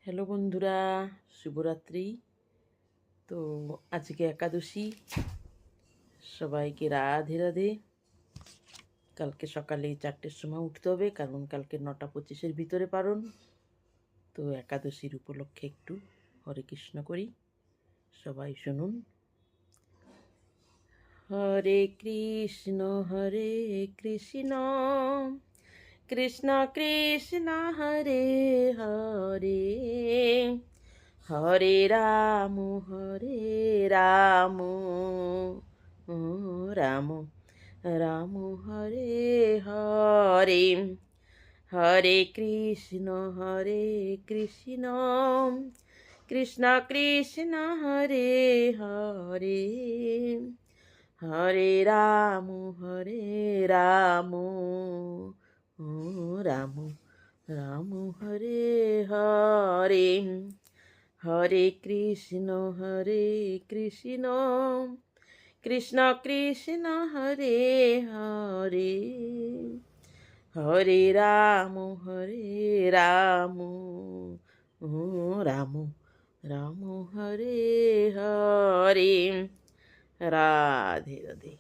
Hello বন্ধুরা, শুভরাত্রি। তো আজকে একাদশী, সবাইকে রাধে রাধে। কালকে সকালে 4টের সময় উঠতে হবে, কারণ কালকে 9:25-এর ভিতরে পারণ। তো একাদশীর উপলক্ষে একটু হরে কৃষ্ণ করি, সবাই শুনুন। হরে কৃষ্ণ কৃষ্ণ কৃষ্ণ হরে হরে, হরে রাম রাম রাম রাম হরে হরে, হরে কৃষ্ণ কৃষ্ণ কৃষ্ণ কৃষ্ণ হরে হরে, হরে রাম রাম রাম রাম হরে হরে, হরে কৃষ্ণ কৃষ্ণ কৃষ্ণ কৃষ্ণ হরে হরে, হরে রাম রাম রাম রাম হরে হরে। রাধে রাধে।